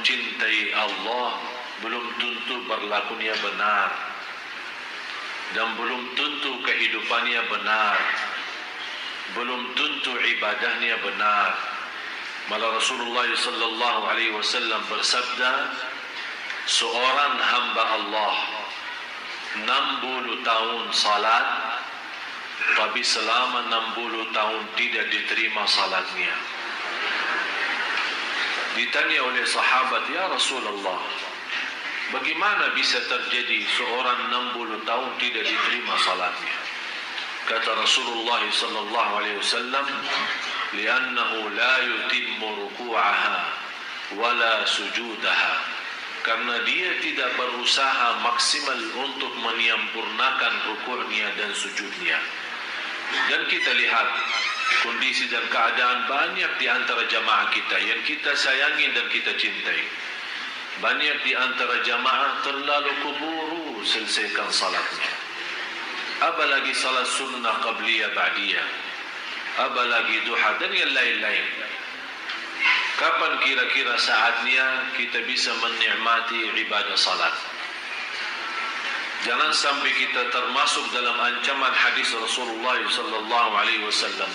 mencintai Allah belum tentu berlakunya benar, dan belum tentu kehidupannya benar, belum tentu ibadahnya benar. Malah Rasulullah sallallahu alaihi wasallam bersabda, seorang hamba Allah 60 tahun salat, tapi selama 60 tahun tidak diterima salatnya. Ditanya oleh sahabat, ya Rasulullah, bagaimana bisa terjadi seorang 60 tahun tidak diterima salatnya? Kata Rasulullah sallallahu alaihi wasallam, li'annahu la yutimmu ruku'aha wala sujudaha, karena dia tidak berusaha maksimal untuk menyempurnakan rukuknya dan sujudnya. Dan kita lihat kondisi dan keadaan banyak di antara jamaah kita yang kita sayangi dan kita cintai. Banyak di antara jamaah terlalu keburu selesaikan salatnya. Apalagi salat sunnah qabliyah ba'diyah, apalagi duha dan yang lain-lain. Kapan kira-kira saatnya kita bisa menikmati ibadah salat? Jangan sampai kita termasuk dalam ancaman hadis Rasulullah sallallahu alaihi wasallam,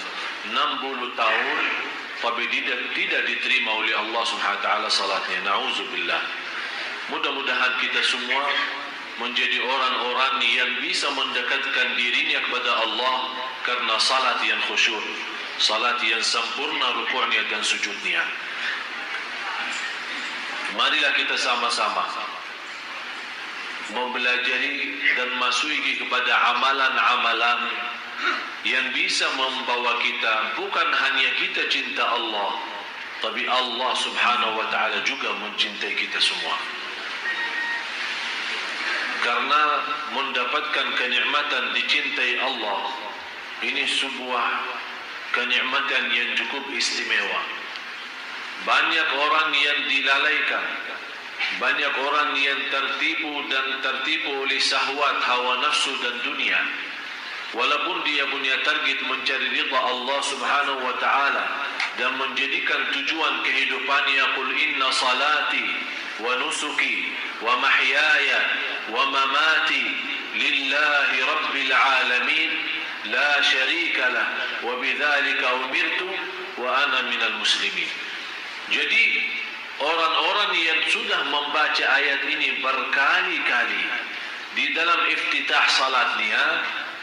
60 tahun tapi tidak diterima oleh Allah Subhanahu wa taala salatnya. Nauzubillah. Mudah-mudahan kita semua menjadi orang-orang yang bisa mendekatkan dirinya kepada Allah karena salat yang khusyuk, salat yang sempurna rukuknya dan sujudnya. Marilah kita sama-sama mempelajari dan masuki kepada amalan-amalan yang bisa membawa kita, bukan hanya kita cinta Allah, tapi Allah Subhanahu wa taala juga mencintai kita semua. Karena mendapatkan kenikmatan dicintai Allah ini sebuah kenikmatan yang cukup istimewa. Banyak orang yang dilalaikan, banyak orang yang tertipu oleh syahwat, hawa nafsu dan dunia. Walaupun dia punya target mencari ridha Allah Subhanahu wa taala dan menjadikan tujuan kehidupannya, qul inna salati wa nusuki wa mahyaya wa mamati lillahi rabbil alamin la syarika lah wa bidzalika umirtu wa ana minal muslimin. Jadi orang-orang yang sudah membaca ayat ini berkali-kali di dalam iftitah salatnya,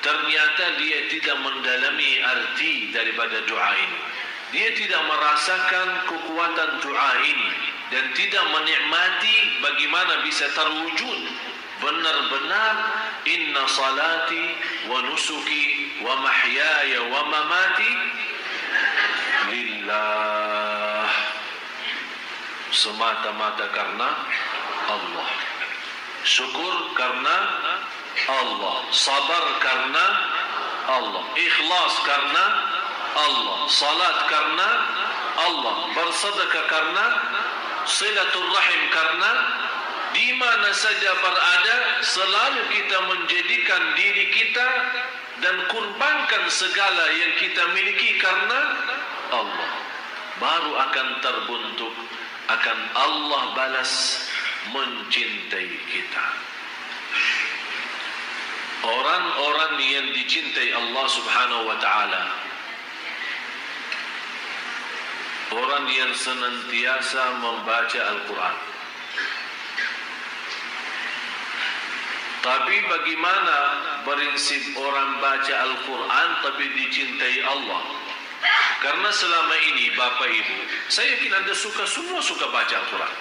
ternyata dia tidak mendalami arti daripada doa ini. Dia tidak merasakan kekuatan doa ini dan tidak menikmati bagaimana bisa terwujud benar-benar inna salati wa nusuki wa mahyaya wa mamati lillah, semata-mata karena Allah, syukur karena Allah, sabar karena Allah, ikhlas karena Allah, salat karena Allah, bersedekah karena, silatul rahim karena, di mana saja berada selalu kita menjadikan diri kita dan kurbankan segala yang kita miliki karena Allah. Baru akan terbentuk, akan Allah balas mencintai kita. Orang-orang yang dicintai Allah Subhanahu wa taala, orang yang senantiasa membaca Al-Quran. Tapi bagaimana prinsip orang baca Al-Quran tapi dicintai Allah? Karena selama ini Bapak Ibu, saya yakin Anda semua suka baca Al-Quran.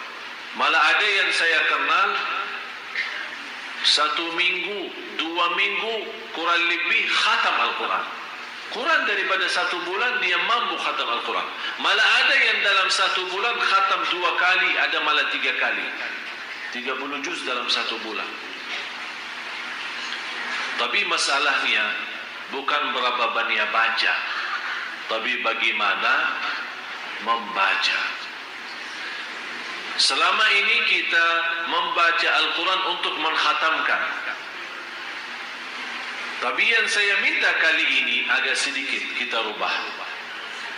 Malah ada yang saya kenal 1 minggu, 2 minggu kurang lebih khatam Al-Quran. Kurang daripada 1 bulan dia mampu khatam Al-Quran. Malah ada yang dalam 1 bulan khatam 2 kali, ada malah 3 kali. 30 juz dalam 1 bulan. Tapi masalahnya bukan berapa banyak baca, tapi bagaimana membaca. Selama ini kita membaca Al-Quran untuk mengkhatamkan. Tapi yang saya minta kali ini agak sedikit kita rubah.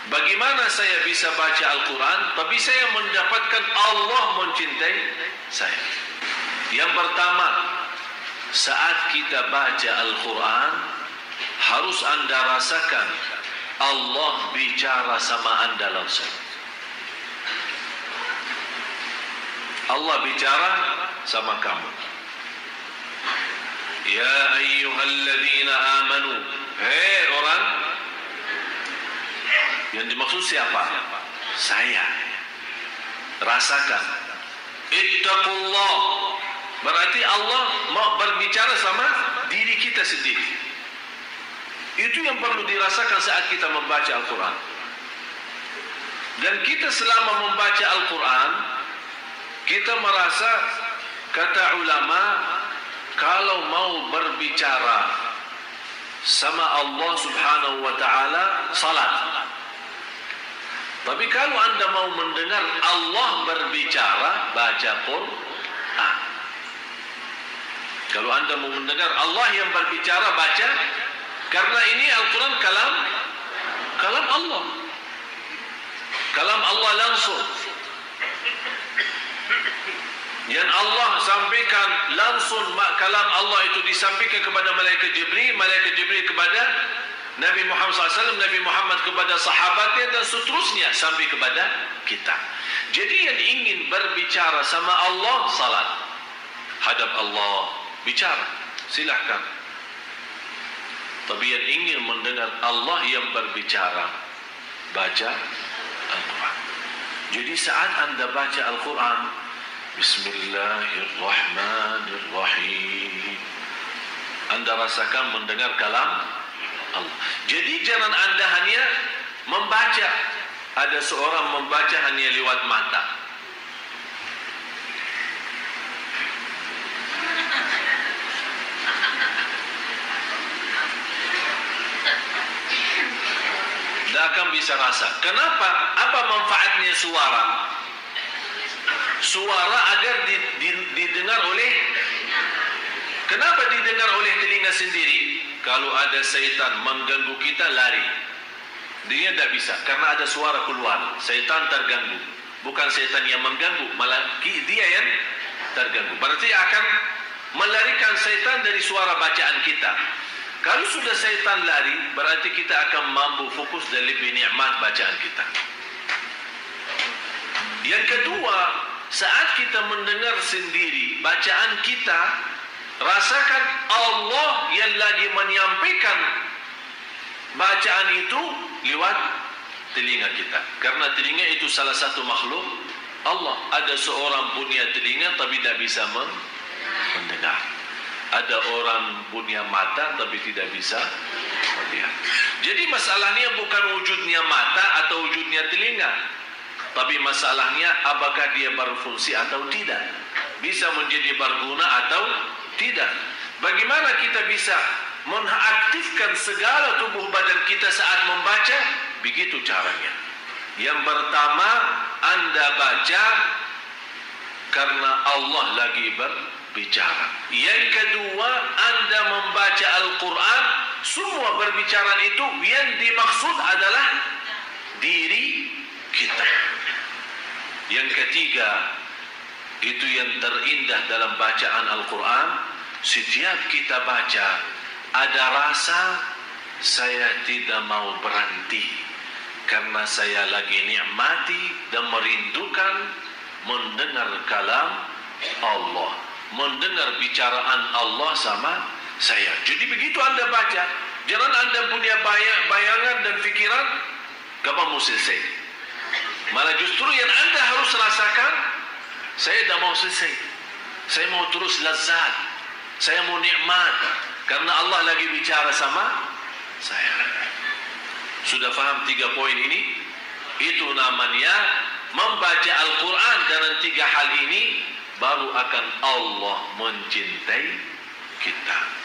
Bagaimana saya bisa baca Al-Quran tapi saya mendapatkan Allah mencintai saya? Yang pertama, saat kita baca Al-Quran, harus anda rasakan Allah bicara sama anda langsung. Allah bicara sama kamu. Ya ayyuhalladzina amanu, hei orang, yang dimaksud siapa? Saya. Rasakan. Ittaqullah. Berarti Allah mau berbicara sama diri kita sendiri. Itu yang perlu dirasakan saat kita membaca Al-Quran. Dan kita selama membaca Al-Quran, kita merasa, kata ulama, kalau mau berbicara sama Allah subhanahu wa ta'ala, salat. Tapi kalau anda mau mendengar Allah berbicara, baca Quran. Kalau anda mau mendengar Allah yang berbicara, baca. Karena ini Al-Quran kalam Allah. Kalam Allah langsung. Yang Allah sampaikan langsung, kalam Allah itu disampaikan kepada malaikat Jibril kepada Nabi Muhammad SAW, Nabi Muhammad kepada sahabatnya, dan seterusnya sampai kepada kita. Jadi yang ingin berbicara sama Allah, salat. Hadap Allah, bicara, silahkan. Tapi yang ingin mendengar Allah yang berbicara, baca Al-Quran. Jadi saat anda baca Al-Quran, Bismillahirrahmanirrahim, anda rasakan mendengar kalam Allah. Jadi jangan anda hanya membaca. Ada seorang membaca hanya lewat mata. Tidak akan bisa rasa. Kenapa? Apa manfaatnya suara? Suara agar didengar oleh. Kenapa didengar oleh telinga sendiri? Kalau ada syaitan mengganggu kita, lari. Dia tidak bisa, karena ada suara keluar. Syaitan terganggu. Bukan syaitan yang mengganggu, malah dia yang terganggu. Berarti akan melarikan syaitan dari suara bacaan kita. Kalau sudah syaitan lari, berarti kita akan mampu fokus dan lebih nikmat bacaan kita. Yang kedua, saat kita mendengar sendiri bacaan kita, rasakan Allah yang lagi menyampaikan bacaan itu lewat telinga kita. Karena telinga itu salah satu makhluk Allah. Ada seorang punya telinga tapi tidak bisa mendengar. Ada orang punya mata tapi tidak bisa melihat. Jadi masalahnya bukan wujudnya mata atau wujudnya telinga, tapi masalahnya apakah dia berfungsi atau tidak, bisa menjadi berguna atau tidak. Bagaimana kita bisa mengaktifkan segala tubuh badan kita saat membaca? Begitu caranya. Yang pertama, anda baca karena Allah lagi berbicara. Yang kedua, anda membaca Al-Quran, semua berbicaraan itu yang dimaksud adalah diri kita. Yang ketiga, itu yang terindah dalam bacaan Al-Quran, setiap kita baca ada rasa saya tidak mau berhenti, karena saya lagi nikmati dan merindukan mendengar kalam Allah, mendengar bicaraan Allah sama saya. Jadi begitu anda baca, jangan anda punya bayangan dan fikiran kapan mau selesai. Malah justru yang anda harus rasakan, saya tidak mau selesai, saya mau terus lazat, saya mau nikmat, karena Allah lagi bicara sama saya. Sudah faham 3 poin ini? Itu namanya membaca Al-Quran. Dengan 3 hal ini baru akan Allah mencintai kita.